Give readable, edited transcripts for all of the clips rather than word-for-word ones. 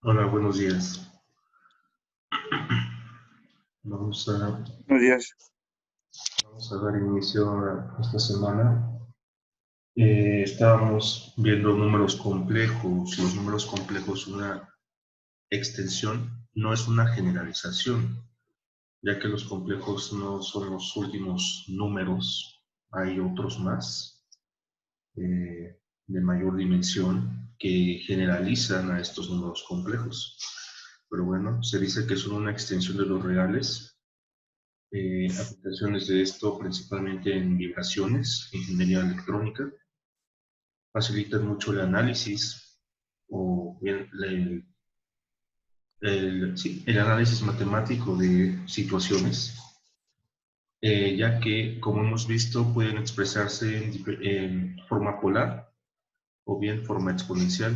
Hola, buenos días. Vamos a, Buenos días. vamos a dar inicio a esta semana. Estábamos viendo números complejos. Los números complejos, una extensión, no es una generalización, ya que los complejos no son los últimos números. Hay otros más de mayor dimensión que generalizan a estos números complejos. Pero bueno, se dice que son una extensión de los reales. Aplicaciones de esto principalmente en vibraciones, ingeniería electrónica, facilitan mucho el análisis o bien el análisis matemático de situaciones, ya que, como hemos visto, pueden expresarse en forma polar o bien forma exponencial.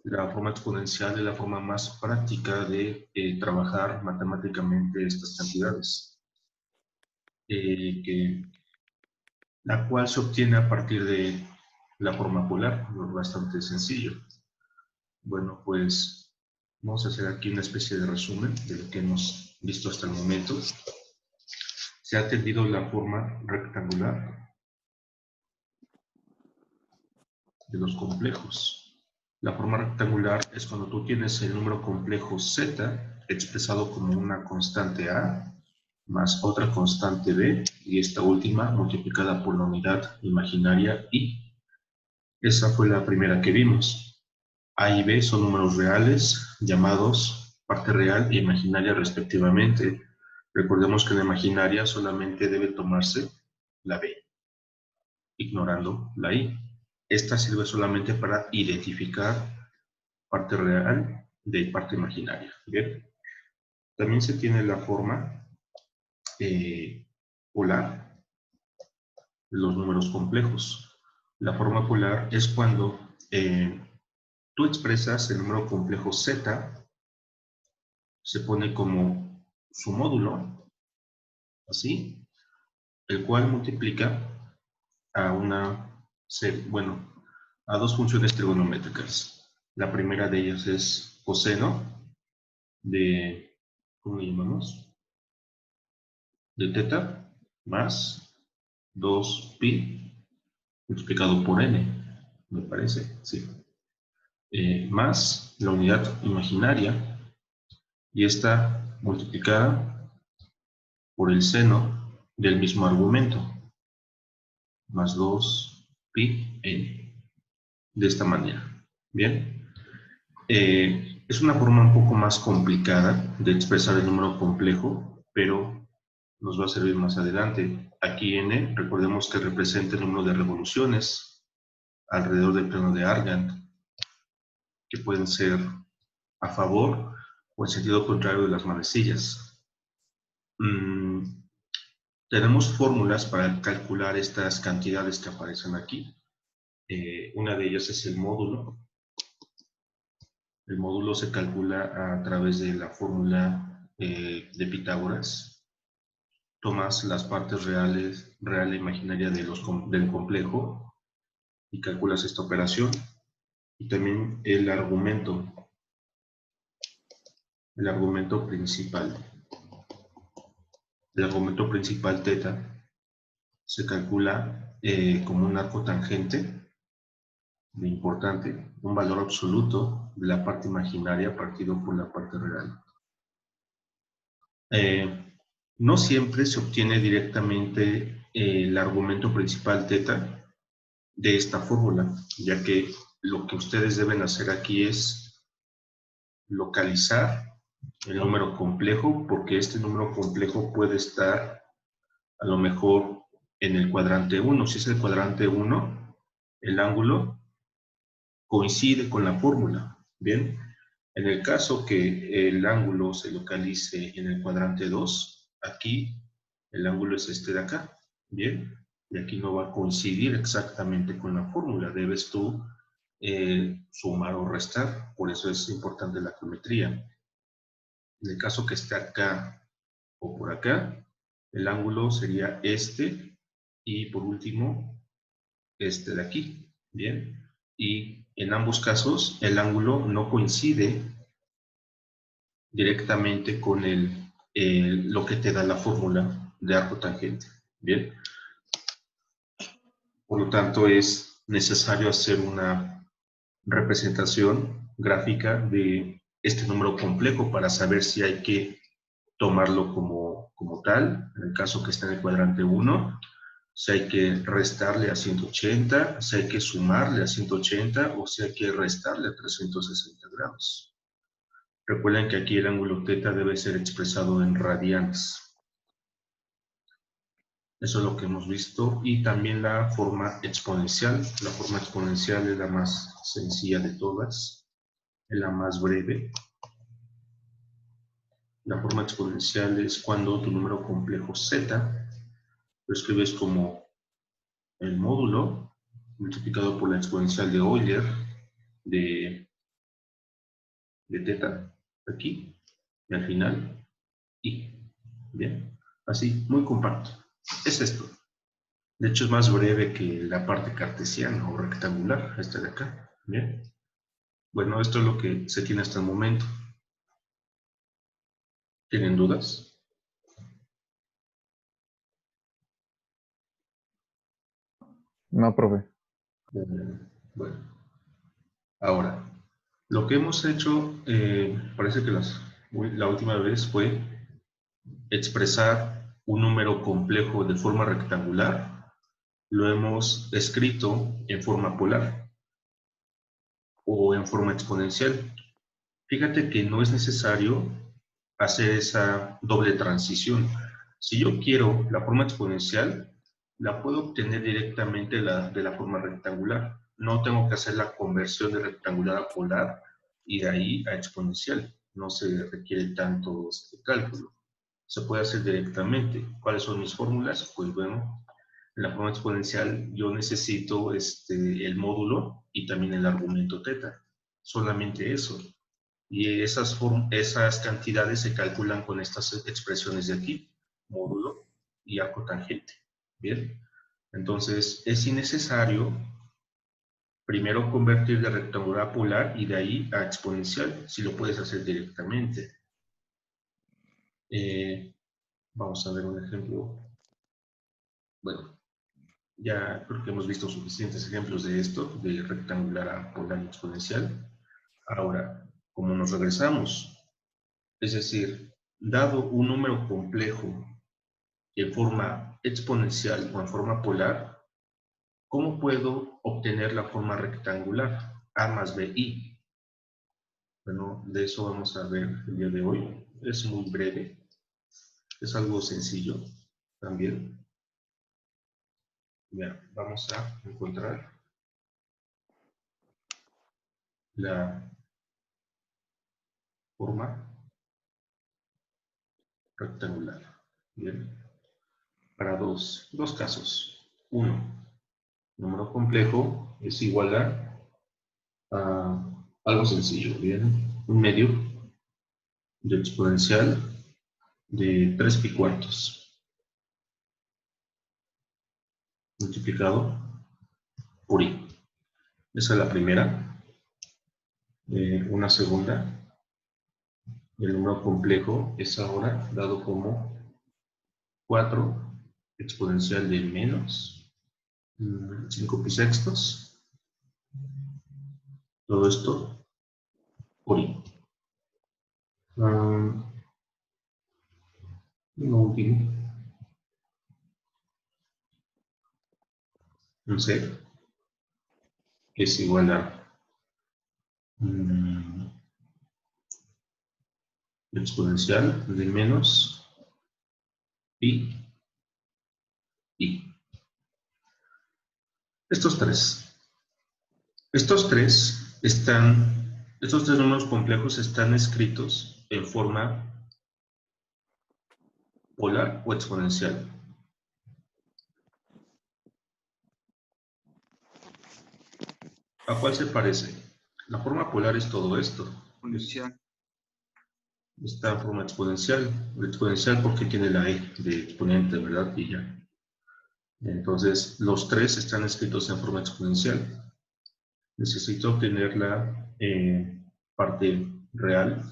La forma exponencial es la forma más práctica de trabajar matemáticamente estas cantidades, que la cual se obtiene a partir de la forma polar, bastante sencillo. Bueno, pues vamos a hacer aquí una especie de resumen de lo que hemos visto hasta el momento. Se ha atendido la forma rectangular de los complejos. La forma rectangular es cuando tú tienes el número complejo z expresado como una constante a más otra constante b y esta última multiplicada por la unidad imaginaria i. Esa fue la primera que vimos. A y B son números reales, llamados parte real e imaginaria respectivamente. Recordemos que en la imaginaria solamente debe tomarse la B, ignorando la I. Esta sirve solamente para identificar parte real de parte imaginaria. Bien. También se tiene la forma polar de los números complejos. La forma polar es cuando tú expresas el número complejo z, se pone como su módulo, así, el cual multiplica a a dos funciones trigonométricas. La primera de ellas es coseno de, ¿cómo le llamamos? De teta más 2pi multiplicado por n, me parece, sí. Más la unidad imaginaria y esta multiplicada por el seno del mismo argumento, más 2pi n, de esta manera. Bien, es una forma un poco más complicada de expresar el número complejo, pero nos va a servir más adelante. Aquí n, recordemos que representa el número de revoluciones alrededor del plano de Argand, que pueden ser a favor o en sentido contrario de las manecillas. Tenemos fórmulas para calcular estas cantidades que aparecen aquí. Una de ellas es el módulo. El módulo se calcula a través de la fórmula de Pitágoras. Tomas las partes reales, real e imaginaria del complejo y calculas esta operación. Y también el argumento principal. El argumento principal θ se calcula como un arco tangente de importante, un valor absoluto de la parte imaginaria partido por la parte real. No siempre se obtiene directamente el argumento principal θ de esta fórmula, ya que lo que ustedes deben hacer aquí es localizar el número complejo, porque este número complejo puede estar a lo mejor en el cuadrante 1. Si es el cuadrante 1, el ángulo coincide con la fórmula. Bien, en el caso que el ángulo se localice en el cuadrante 2, aquí el ángulo es este de acá. Bien, y aquí no va a coincidir exactamente con la fórmula. Debes tú sumar o restar. Por eso es importante la geometría. En el caso que esté acá o por acá, el ángulo sería este y por último de aquí. Bien, y en ambos casos el ángulo no coincide directamente con lo que te da la fórmula de arco tangente. Bien. Por lo tanto, es necesario hacer una representación gráfica de este número complejo para saber si hay que tomarlo como tal, en el caso que está en el cuadrante 1, si hay que restarle a 180, si hay que sumarle a 180 o si hay que restarle a 360 grados. Recuerden que aquí el ángulo θ debe ser expresado en radianes. Eso es lo que hemos visto. Y también la forma exponencial. La forma exponencial es la más sencilla de todas, es la más breve. La forma exponencial es cuando tu número complejo z lo escribes como el módulo multiplicado por la exponencial de Euler de θ, aquí, y al final, y. Bien, así, muy compacto. Es esto. De hecho, es más breve que la parte cartesiana o rectangular, esta de acá. Bien. Bueno, esto es lo que se tiene hasta el momento. ¿Tienen dudas? No, profe. Bueno, ahora, lo que hemos hecho, parece que la última vez fue expresar un número complejo de forma rectangular. Lo hemos escrito en forma polar o en forma exponencial. Fíjate que no es necesario hacer esa doble transición. Si yo quiero la forma exponencial, la puedo obtener directamente de la forma rectangular. No tengo que hacer la conversión de rectangular a polar y de ahí a exponencial. No se requiere tanto este cálculo. Se puede hacer directamente. ¿Cuáles son mis fórmulas? Pues bueno, en la forma exponencial yo necesito el módulo y también el argumento θ. Solamente eso. Y esas cantidades se calculan con estas expresiones de aquí, módulo y arco tangente. Bien, entonces es innecesario primero convertir de rectangular a polar y de ahí a exponencial, si lo puedes hacer directamente. Vamos a ver un ejemplo. Bueno, ya creo que hemos visto suficientes ejemplos de esto, de rectangular a polar y exponencial. Ahora, como nos regresamos, es decir, dado un número complejo en forma exponencial o en forma polar, ¿cómo puedo obtener la forma rectangular? A más BI. Bueno, de eso vamos a ver el día de hoy. Es muy breve, es algo sencillo también. Bien, vamos a encontrar la forma rectangular. Bien, para dos casos. Uno, número complejo es igual a algo sencillo, bien, un medio de exponencial de 3 pi cuartos multiplicado por i. Esa es la primera. Una segunda, el número complejo es ahora dado como 4 exponencial de menos 5 pi sextos. Todo esto por i. Lo último, un c, que es igual a exponencial de menos pi i. Estos tres números complejos están escritos en forma polar o exponencial. ¿A cuál se parece? La forma polar es todo esto. Exponencial. Está en forma exponencial. Exponencial porque tiene la e de exponente, ¿verdad? Y ya. Entonces, los tres están escritos en forma exponencial. Necesito obtener la parte real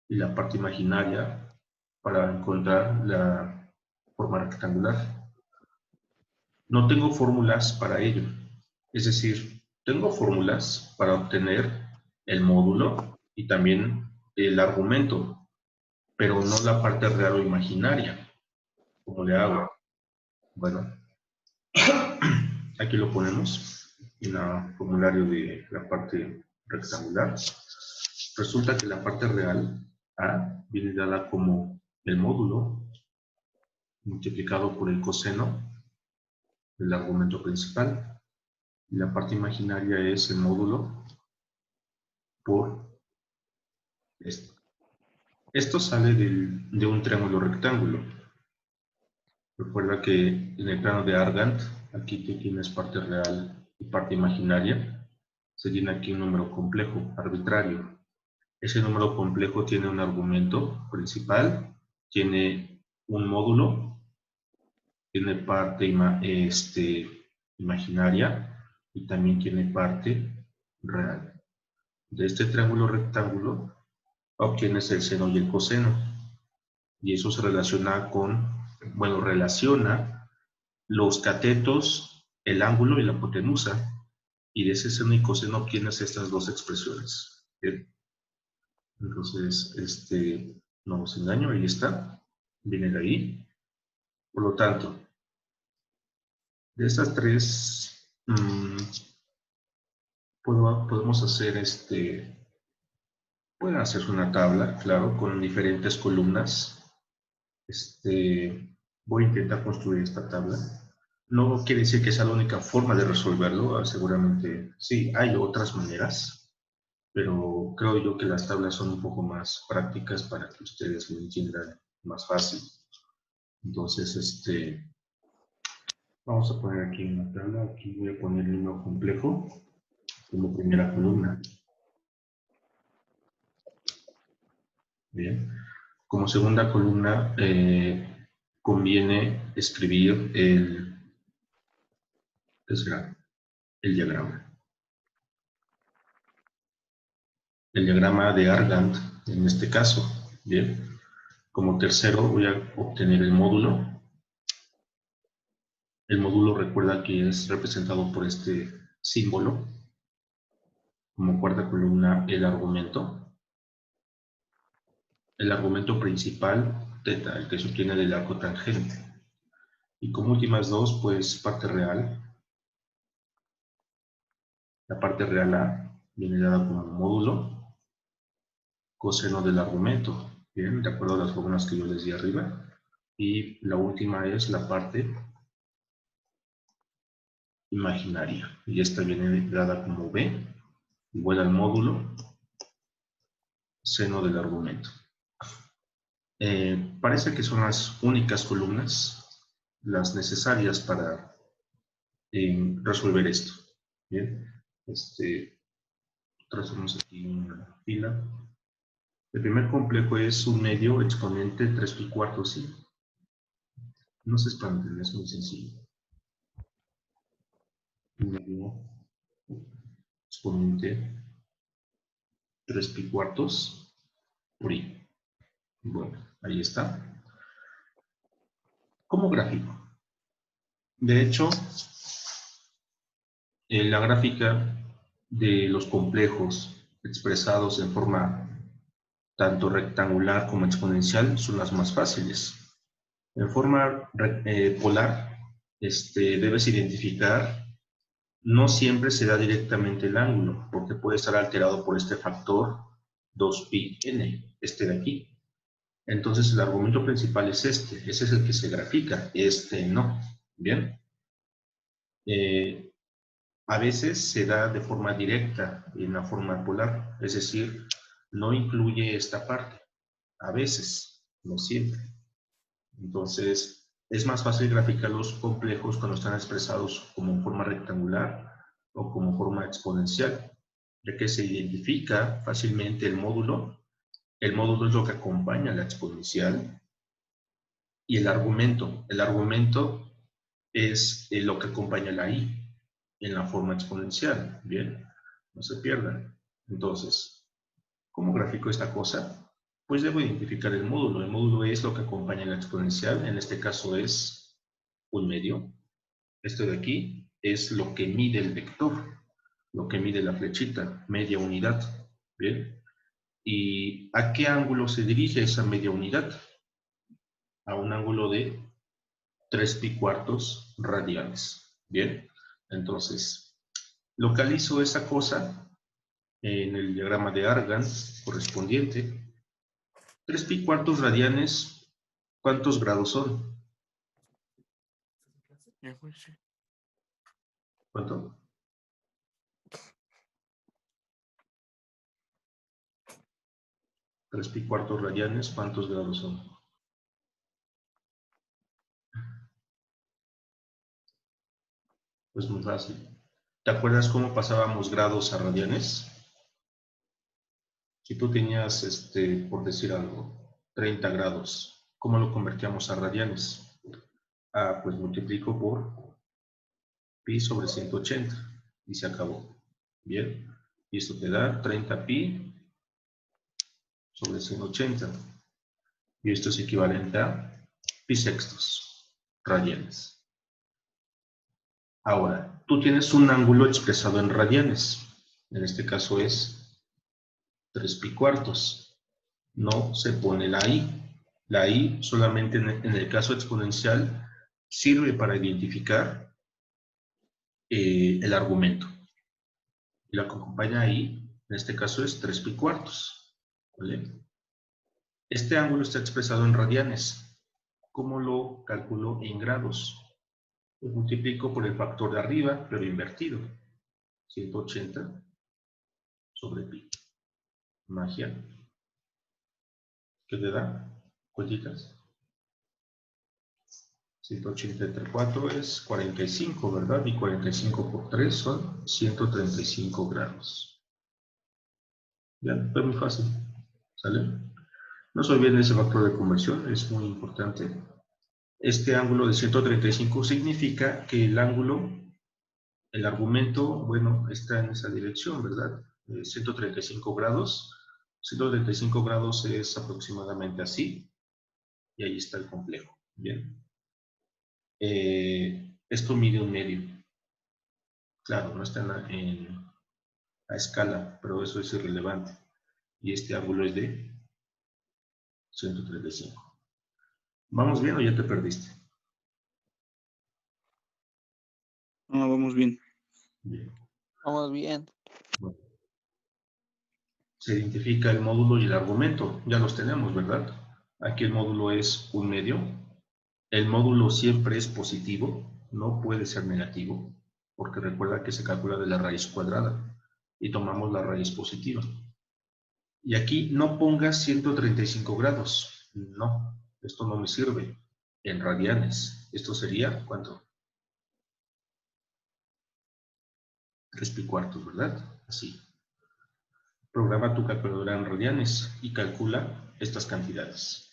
y la parte imaginaria para encontrar la forma rectangular. No tengo fórmulas para ello. Es decir, tengo fórmulas para obtener el módulo y también el argumento, pero no la parte real o imaginaria. ¿Cómo le hago? Bueno, aquí lo ponemos en el formulario de la parte rectangular. Resulta que la parte real A viene dada como el módulo multiplicado por el coseno del argumento principal. Y la parte imaginaria es el módulo por esto. Esto sale de un triángulo rectángulo. Recuerda que en el plano de Argand, aquí tú tienes parte real y parte imaginaria. Se tiene aquí un número complejo, arbitrario. Ese número complejo tiene un argumento principal, tiene un módulo, tiene parte imaginaria y también tiene parte real. De este triángulo rectángulo obtienes el seno y el coseno. Y eso se relaciona relaciona los catetos, el ángulo y la hipotenusa. Y de ese seno y coseno obtienes estas dos expresiones. ¿Bien? Entonces, no os engaño, ahí está. Viene de ahí. Por lo tanto, de estas tres, podemos hacer pueden hacerse una tabla, claro, con diferentes columnas. Voy a intentar construir esta tabla. No quiere decir que sea la única forma de resolverlo, seguramente sí, hay otras maneras, pero creo yo que las tablas son un poco más prácticas para que ustedes lo entiendan más fácil. Entonces, vamos a poner aquí una tabla, aquí voy a poner el número complejo como primera columna. Bien. Como segunda columna, conviene escribir el diagrama. El diagrama de Argand, en este caso. Bien. Como tercero voy a obtener el módulo. El módulo recuerda que es representado por este símbolo. Como cuarta columna, el argumento. El argumento principal, teta, el que se obtiene del arco tangente. Y como últimas dos, pues parte real. La parte real A viene dada como módulo, coseno del argumento, bien, de acuerdo a las fórmulas que yo les di arriba. Y la última es la parte imaginaria, y esta viene dada como B, igual al módulo, seno del argumento. Parece que son las únicas columnas, las necesarias para resolver esto. Bien, trazamos aquí una fila. El primer complejo es un medio exponente 3 pi cuartos, ¿sí? No se espanten, es muy sencillo. Un medio exponente 3 pi cuartos por i. Bueno, ahí está. Como gráfico. De hecho, la gráfica de los complejos expresados en forma tanto rectangular como exponencial son las más fáciles. En forma polar, debes identificar, no siempre se da directamente el ángulo, porque puede estar alterado por este factor 2πn, de aquí. Entonces el argumento principal es ese es el que se grafica, no. Bien. A veces se da de forma directa en la forma polar, es decir, no incluye esta parte. A veces, no siempre. Entonces, es más fácil graficar los complejos cuando están expresados como forma rectangular o como forma exponencial, ya que se identifica fácilmente el módulo. El módulo es lo que acompaña a la exponencial. Y el argumento. El argumento es lo que acompaña a la i en la forma exponencial. Bien, no se pierdan. Entonces, ¿cómo grafico esta cosa? Pues debo identificar el módulo. El módulo es lo que acompaña la exponencial. En este caso es un medio. Esto de aquí es lo que mide el vector, lo que mide la flechita, media unidad. Bien. ¿Y a qué ángulo se dirige esa media unidad? A un ángulo de 3π radianes. Bien. Entonces, localizo esa cosa en el diagrama de Argand correspondiente. 3π radianes, ¿cuántos grados son? ¿Cuánto? 3π radianes, ¿cuántos grados son? Pues muy fácil. ¿Te acuerdas cómo pasábamos grados a radianes? Si tú tenías, por decir algo, 30 grados, ¿cómo lo convertíamos a radianes? Ah, pues multiplico por pi sobre 180 y se acabó. Bien, y esto te da 30 pi sobre 180. Y esto es equivalente a pi sextos radianes. Ahora, tú tienes un ángulo expresado en radianes. En este caso es 3π. No se pone la i. La i solamente en el caso exponencial sirve para identificar el argumento. Y la que acompaña ahí, en este caso es 3π. ¿Vale? Este ángulo está expresado en radianes. ¿Cómo lo calculo en grados? Lo multiplico por el factor de arriba, pero invertido. 180 sobre pi. Magia. ¿Qué te da? ¿Cuentitas? 180 entre 4 es 45, ¿verdad? Y 45 por 3 son 135 grados. Ya, fue muy fácil. ¿Sale? No se olviden ese factor de conversión, es muy importante. Este ángulo de 135 significa que el ángulo, el argumento, bueno, está en esa dirección, ¿verdad? 135 grados. 135 grados es aproximadamente así. Y ahí está el complejo. Bien. Esto mide un medio. Claro, no está en la escala, pero eso es irrelevante. Y este ángulo es de 135. ¿Vamos bien o ya te perdiste? No, vamos bien. Bien. Vamos bien. Bueno. Se identifica el módulo y el argumento. Ya los tenemos, ¿verdad? Aquí el módulo es un medio. El módulo siempre es positivo, no puede ser negativo, porque recuerda que se calcula de la raíz cuadrada y tomamos la raíz positiva. Y aquí no pongas 135 grados. No, esto no me sirve. En radianes. Esto sería, ¿cuánto? 3π, ¿verdad? Así. Programa tu calculadora en radianes y calcula estas cantidades.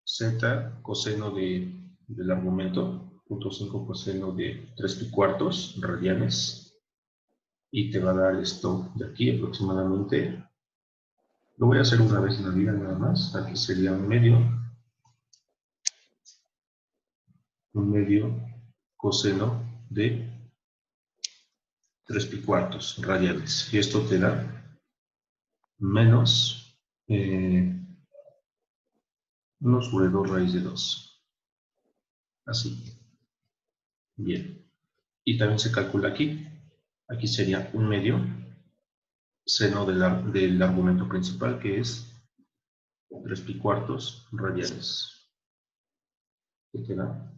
Z coseno del argumento, 0.5 coseno de 3π radianes. Y te va a dar esto de aquí aproximadamente. Lo voy a hacer una vez en la vida nada más. Aquí sería un medio coseno de 3π radianes. Y esto te da menos 1 sobre 2 raíz de 2. Así. Bien. Y también se calcula aquí. Aquí sería un medio seno del argumento principal, que es 3π radianes. ¿Qué te da?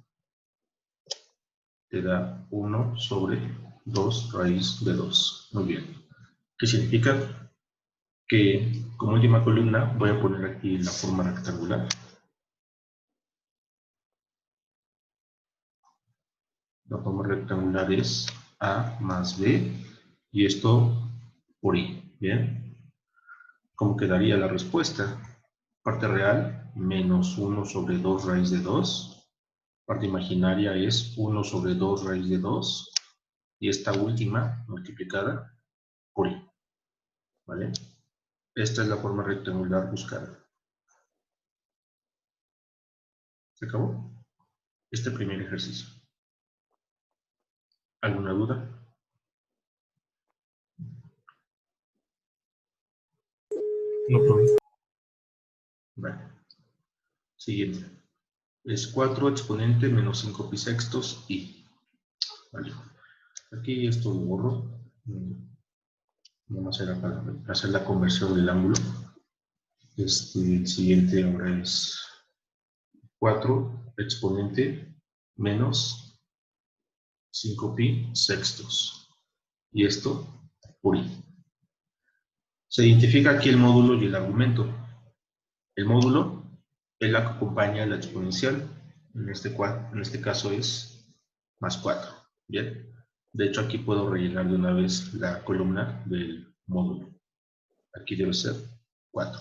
Te da 1 sobre 2 raíz de 2. Muy bien. ¿Qué significa? Que como última columna voy a poner aquí la forma rectangular. La forma rectangular es A más B y esto por I. Bien. ¿Cómo quedaría la respuesta? Parte real, menos 1 sobre 2 raíz de 2. Parte imaginaria es 1 sobre 2 raíz de 2. Y esta última multiplicada por I. ¿Vale? Esta es la forma rectangular buscada. ¿Se acabó? Este primer ejercicio. ¿Alguna duda? No, profe. Vale. Siguiente. Es 4 exponente menos 5 pi sextos y. Vale. Aquí esto lo borro. Vamos a hacer para hacer la conversión del ángulo. El siguiente ahora es 4 exponente menos 5 pi sextos. Y esto por i. Se identifica aquí el módulo y el argumento. El módulo es la que acompaña a la exponencial. En este caso es más 4. Bien. De hecho, aquí puedo rellenar de una vez la columna del módulo. Aquí debe ser 4.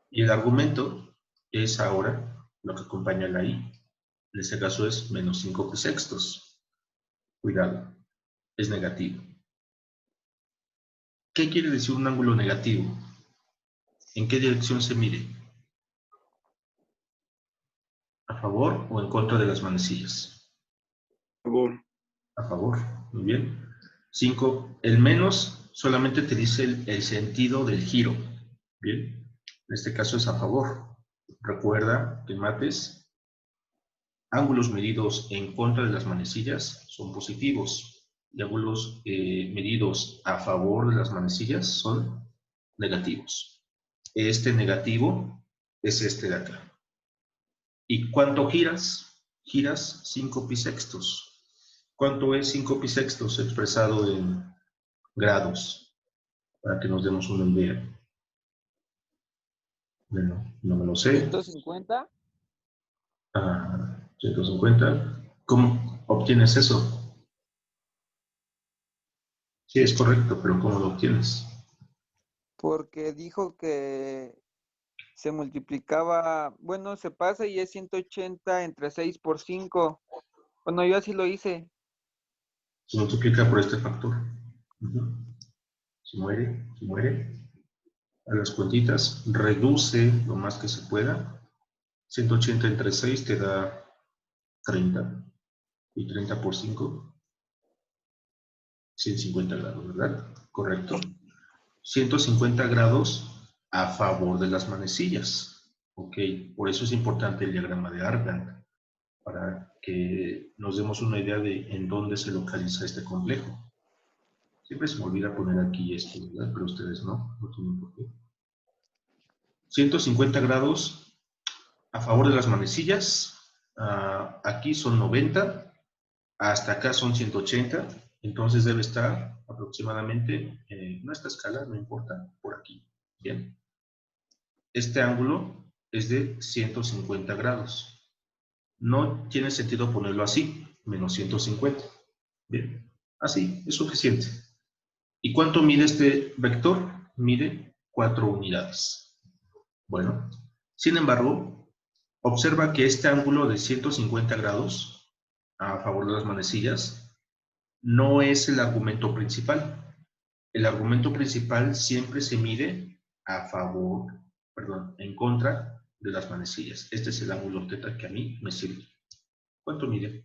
Y el argumento es ahora lo que acompaña a la i. En este caso es menos 5 pi sextos. Cuidado, es negativo. ¿Qué quiere decir un ángulo negativo? ¿En qué dirección se mide? ¿A favor o en contra de las manecillas? Por favor. A favor, muy bien. 5, el menos solamente te dice el sentido del giro. Bien, en este caso es a favor. Recuerda que en mates, ángulos medidos en contra de las manecillas son positivos y ángulos medidos a favor de las manecillas son negativos. Este negativo es este de acá. ¿Y cuánto giras? Giras 5 pi sextos. ¿Cuánto es 5 pi sextos expresado en grados? Para que nos demos una idea. Bueno, no me lo sé. 150. 150. ¿Cómo obtienes eso? Sí, es correcto, pero ¿cómo lo obtienes? Porque dijo que se multiplicaba, bueno, se pasa y es 180 entre 6 por 5. Bueno, yo así lo hice. Se multiplica por este factor. Se muere. A las cuentitas, reduce lo más que se pueda. 180 entre 6 te da 30. Y 30 por 5, 150 grados, ¿verdad? Correcto. 150 grados a favor de las manecillas. Ok, por eso es importante el diagrama de Argand, para que nos demos una idea de en dónde se localiza este complejo. Siempre se me olvida poner aquí esto, ¿verdad? Pero ustedes no tienen por qué. 150 grados a favor de las manecillas. Aquí son 90, hasta acá son 180, entonces debe estar aproximadamente, no esta escala, no importa, por aquí. Bien. Este ángulo es de 150 grados. No tiene sentido ponerlo así, menos 150. Bien, así es suficiente. ¿Y cuánto mide este vector? Mide 4 unidades. Bueno, sin embargo, observa que este ángulo de 150 grados a favor de las manecillas no es el argumento principal. El argumento principal siempre se mide a favor, perdón, en contra de las manecillas. Este es el ángulo θ que a mí me sirve. ¿Cuánto mide?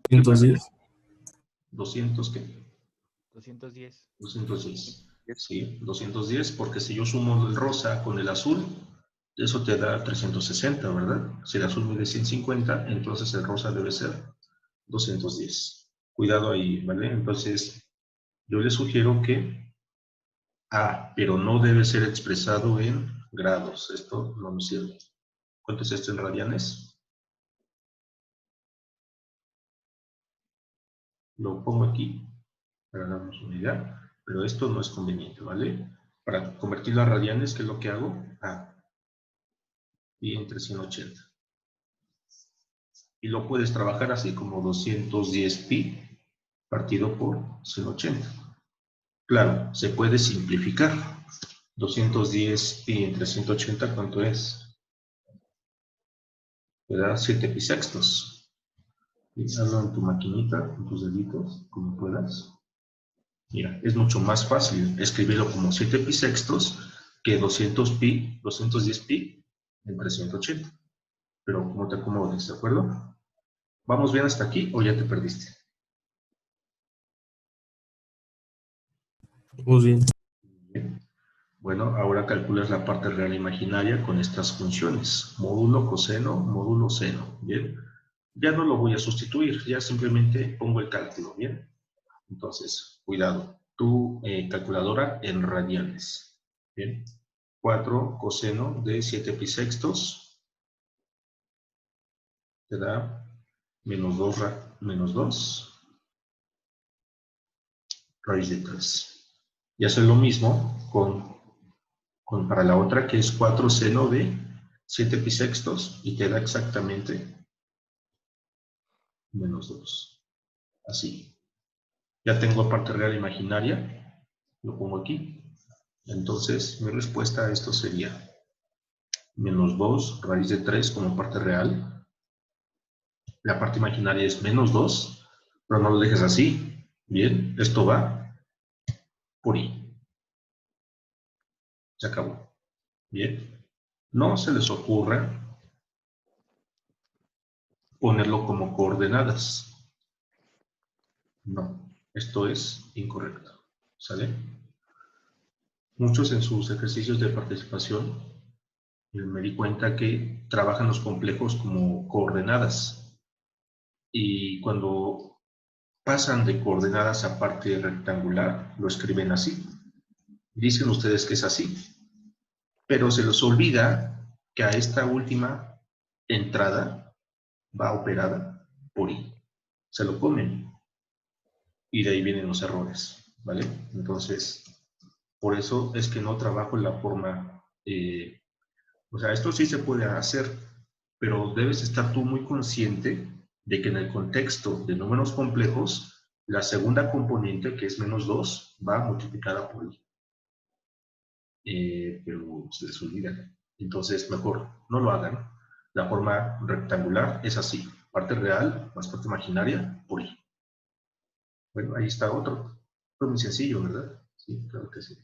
110. 200, ¿qué? 210. 210. Sí, 210, porque si yo sumo el rosa con el azul, eso te da 360, ¿verdad? Si el azul mide 150, entonces el rosa debe ser 210. Cuidado ahí, ¿vale? Entonces, yo les sugiero que pero no debe ser expresado en grados. Esto no me sirve. ¿Cuánto es esto en radianes? Lo pongo aquí para darnos una idea, pero esto no es conveniente, ¿vale? Para convertirlo a radianes, ¿qué es lo que hago? Pi entre 180. Y lo puedes trabajar así como 210 pi partido por 180. Claro, se puede simplificar. 210 pi entre 180, ¿cuánto es? Me da 7 pi sextos. Hazlo en tu maquinita, con tus deditos, como puedas. Mira, es mucho más fácil escribirlo como 7 pi sextos que 200 pi, 210 pi entre 180. Pero como te acomodes, ¿de acuerdo? ¿Vamos bien hasta aquí o ya te perdiste? Vamos bien. Bien. Bueno, ahora calculas la parte real e imaginaria con estas funciones. Módulo, coseno, módulo, seno. Bien. Ya no lo voy a sustituir, ya simplemente pongo el cálculo. Bien. Entonces, cuidado. Tu calculadora en radianes. Bien. 4 coseno de 7 pi sextos te da -2 raíz de 3. Y hacer lo mismo para la otra, que es 4 seno de 7 pi sextos, y te da exactamente -2. Así. Ya tengo parte real e imaginaria. Lo pongo aquí. Entonces, mi respuesta a esto sería -2 raíz de 3 como parte real. La parte imaginaria es -2, pero no lo dejes así. Bien, esto va por i. Se acabó. Bien. No se les ocurra ponerlo como coordenadas. No, esto es incorrecto. ¿Sale? Muchos en sus ejercicios de participación me di cuenta que trabajan los complejos como coordenadas. Y cuando pasan de coordenadas a parte rectangular, lo escriben así. Dicen ustedes que es así, pero se les olvida que a esta última entrada va operada por i. Se lo comen y de ahí vienen los errores, ¿vale? Entonces, por eso es que no trabajo en la forma, o sea, esto sí se puede hacer, pero debes estar tú muy consciente de que en el contexto de números complejos, la segunda componente, que es -2, va multiplicada por i. Pero se les olvida. Entonces, mejor no lo hagan. La forma rectangular es así: parte real más parte imaginaria por i. Bueno, ahí está otro. Fue muy sencillo, ¿verdad? Sí, claro que sí.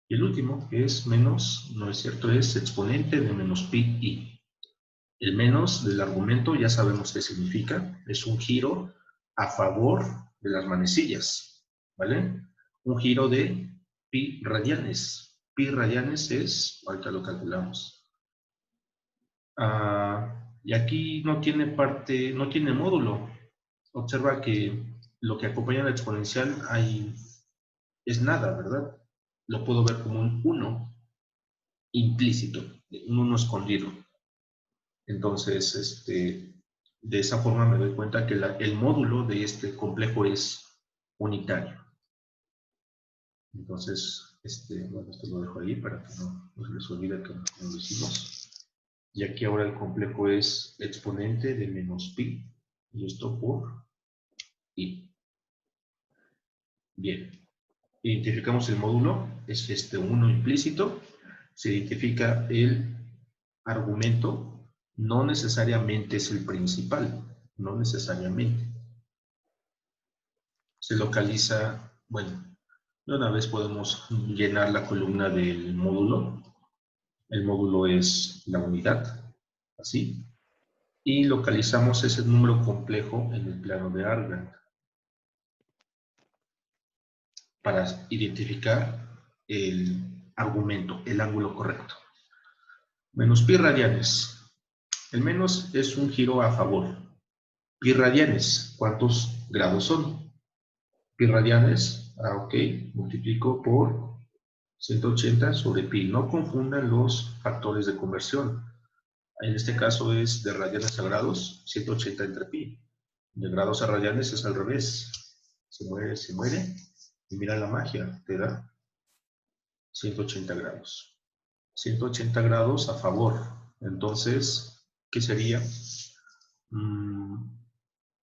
Y el último es menos, no es cierto, es exponente de menos pi i. El menos del argumento ya sabemos qué significa. Es un giro a favor de las manecillas, ¿vale? Un giro de pi radianes. Pi radianes es, ahorita lo calculamos. Y aquí no tiene parte, no tiene módulo. Observa que lo que acompaña a la exponencial es nada, ¿verdad? Lo puedo ver como un 1 implícito, un 1 escondido. Entonces, de esa forma me doy cuenta que el módulo de este complejo es unitario. Entonces, bueno, esto lo dejo ahí para que no se les olvide que no lo hicimos. Y aquí ahora el complejo es exponente de menos pi, y esto por i. Bien. Identificamos el módulo, es este 1 implícito. Se identifica el argumento, no necesariamente es el principal, no necesariamente. Se localiza, bueno, de una vez podemos llenar la columna del módulo. El módulo es la unidad, así. Y localizamos ese número complejo en el plano de Argand para identificar el argumento, el ángulo correcto. Menos pi radianes. El menos es un giro a favor. Pi radianes, ¿cuántos grados son? Pi radianes, ok, multiplico por 180 sobre pi. No confundan los factores de conversión. En este caso es de radianes a grados, 180 entre pi. De grados a radianes es al revés. Se muere. Y mira la magia, te da 180 grados. 180 grados a favor. Entonces, ¿qué sería?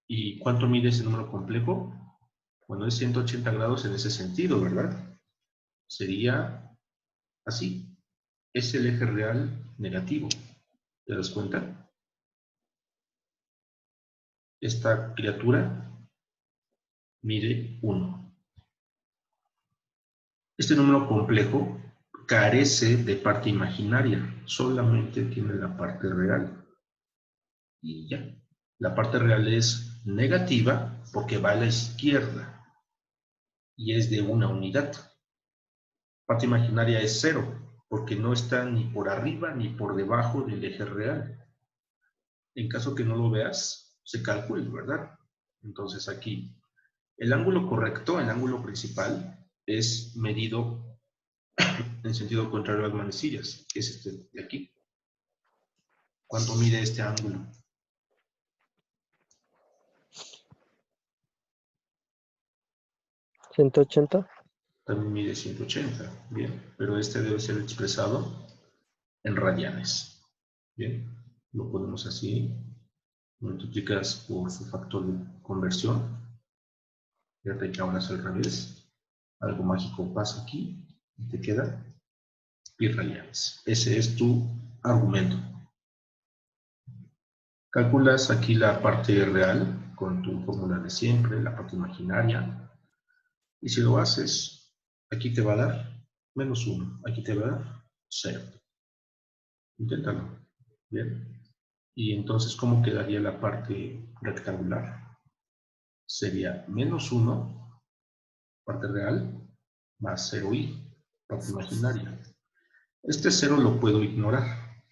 ¿Y cuánto mide ese número complejo? Bueno, es 180 grados en ese sentido, ¿verdad? Sería así. Es el eje real negativo. ¿Te das cuenta? esta criatura mide 1. Este número complejo carece de parte imaginaria, solamente tiene la parte real. Y ya. La parte real es negativa porque va a la izquierda y es de una unidad. Parte imaginaria es 0 porque no está ni por arriba ni por debajo del eje real. En caso que no lo veas, se calcula, ¿verdad? Entonces aquí, el ángulo correcto, el ángulo principal, es medido en sentido contrario a las manecillas, que es este de aquí. ¿Cuánto mide este ángulo? ¿180? También mide 180, bien, pero este debe ser expresado en radianes. Bien, lo ponemos así, multiplicas por su factor de conversión. Fíjate que ahora es al revés. Algo mágico pasa aquí y te queda pi radianes. Ese es tu argumento. Calculas aquí la parte real con tu fórmula de siempre, la parte imaginaria. Y si lo haces, aquí te va a dar menos 1, aquí te va a dar 0. Inténtalo. Bien. Y entonces, ¿cómo quedaría la parte rectangular? Sería menos 1, parte real, más 0i, parte imaginaria. Este 0 lo puedo ignorar.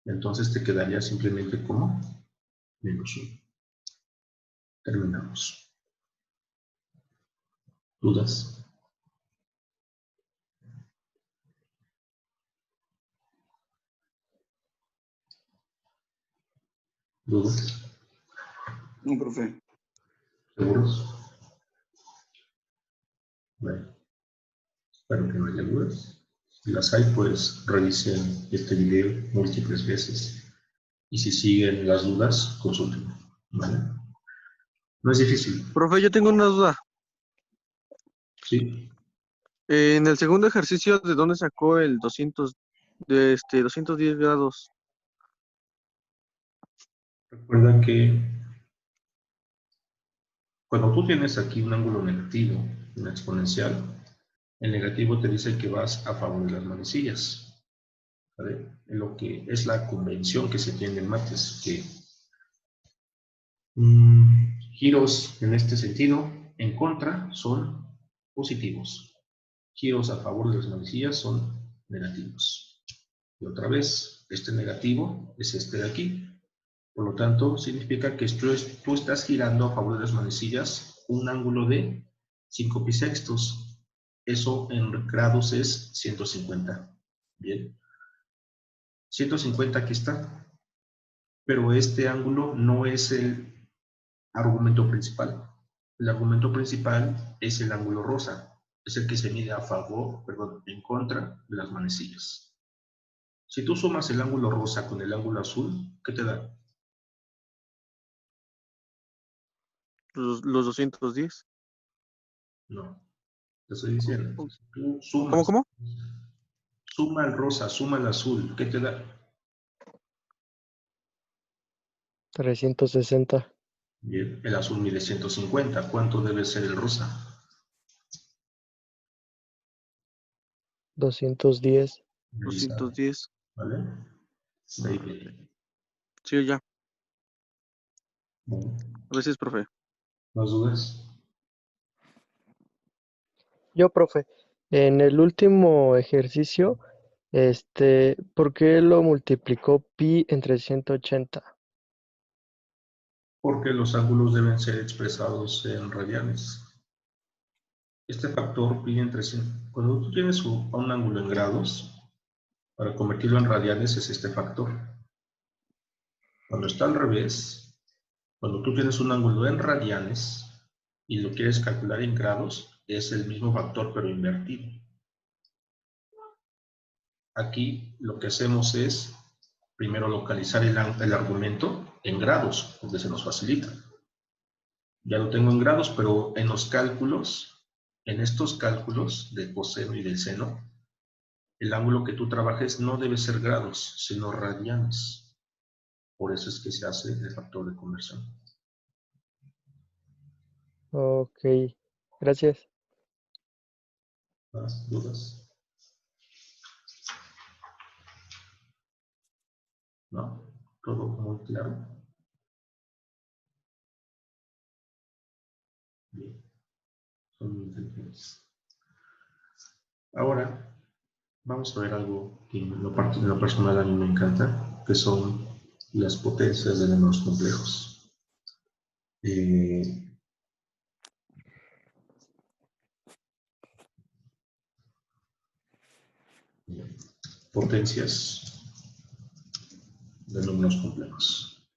Entonces te quedaría simplemente como menos 1. Terminamos. ¿Dudas? ¿Dudas? No, profe. ¿Seguros? Bueno, espero que no haya dudas. Si las hay, pues revisen este video múltiples veces. Y si siguen las dudas, consulten. ¿Vale? No es difícil. Profe, yo tengo una duda. ¿Sí? En el segundo ejercicio, ¿de dónde sacó el 210 grados? Recuerda que cuando tú tienes aquí un ángulo negativo, una exponencial, el negativo te dice que vas a favor de las manecillas. ¿Vale? En lo que es la convención que se tiene en mates, que giros en este sentido en contra son positivos. Giros a favor de las manecillas son negativos. Y otra vez, este negativo es este de aquí. Por lo tanto, significa que tú estás girando a favor de las manecillas un ángulo de 5 pi sextos. Eso en grados es 150. Bien. 150 aquí está. Pero este ángulo no es el argumento principal. El argumento principal es el ángulo rosa. Es el que se mide a favor, perdón, en contra de las manecillas. Si tú sumas el ángulo rosa con el ángulo azul, ¿qué te da? Los 210. No, te estoy diciendo. Tú ¿Cómo, sumas. cómo? Suma el rosa, suma el azul. ¿Qué te da? 360. Bien, el azul mide 150. ¿Cuánto debe ser el rosa? 210. Revisar, 210. ¿vale? De ahí viene. Sí, ya. Bueno, Gracias, profe. ¿más dudas? Yo, profe, en el último ejercicio, ¿por qué lo multiplicó pi entre 180? Porque los ángulos deben ser expresados en radianes. Este factor pi entre 100. Cuando tú tienes un ángulo en grados, para convertirlo en radianes es este factor. Cuando está al revés, cuando tú tienes un ángulo en radianes y lo quieres calcular en grados, es el mismo factor pero invertido. Aquí lo que hacemos es primero localizar el argumento en grados, donde se nos facilita. Ya lo tengo en grados, pero en los cálculos, en estos cálculos del coseno y del seno, el ángulo que tú trabajes no debe ser grados, sino radianes. Por eso es que se hace el factor de conversión. Ok, gracias. ¿Más dudas? ¿No? ¿Todo muy claro? Bien. Son muy inteligentes. Ahora, vamos a ver algo que en lo personal a mí me encanta, que son las potencias de números complejos. Potencias de números complejos.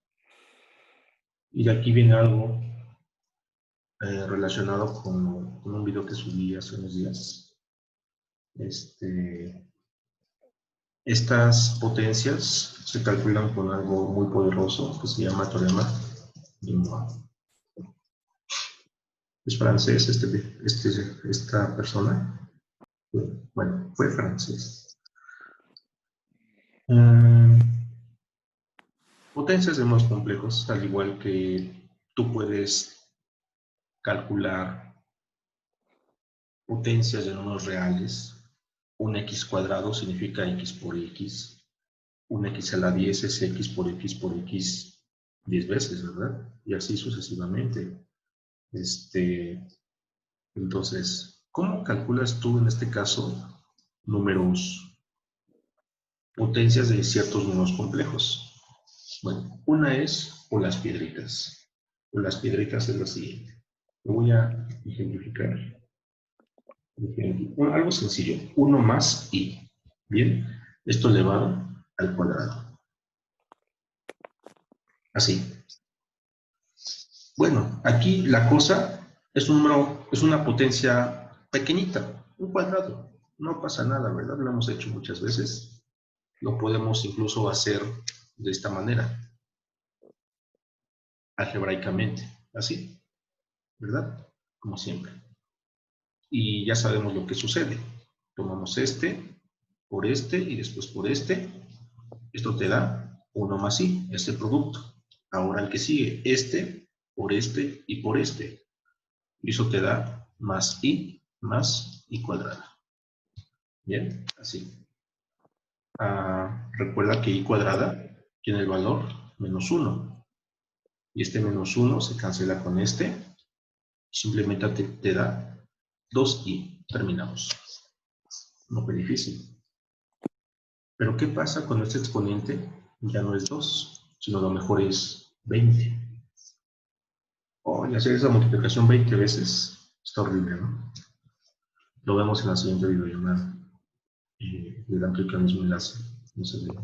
Y de aquí viene algo relacionado con un video que subí hace unos días. Estas potencias se calculan con algo muy poderoso que se llama teorema de Moivre. Es francés esta persona. Bueno, fue francés. Potencias de números complejos, al igual que tú puedes calcular potencias de números reales. Un x cuadrado significa x por x. Un x a la 10 es x por x 10 veces, ¿verdad? Y así sucesivamente. Entonces, ¿cómo calculas tú en este caso potencias de ciertos números complejos? Bueno, una es por las piedritas. Por las piedritas es la siguiente. Lo voy a ejemplificar. Algo sencillo. 1 más i. Bien, esto elevado al cuadrado. Así. Bueno, aquí la cosa es un número, es una potencia pequeñita, un cuadrado. No pasa nada, ¿verdad? Lo hemos hecho muchas veces. Lo podemos incluso hacer de esta manera, algebraicamente, así, ¿verdad? Como siempre. Y ya sabemos lo que sucede. Tomamos por este y después por este. Esto te da 1 más i, este producto. Ahora el que sigue, por este y por este. Y eso te da más i cuadrada. Bien, así. Recuerda que i cuadrada tiene el valor menos 1. Y este menos 1 se cancela con este. Simplemente te da 2i. Terminamos. No fue difícil. Pero ¿qué pasa cuando este exponente ya no es 2, sino a lo mejor es 20? Y hacer esa multiplicación 20 veces está horrible, ¿no? Lo vemos en la siguiente videollamada. Le dan clic al mismo enlace. No se ve.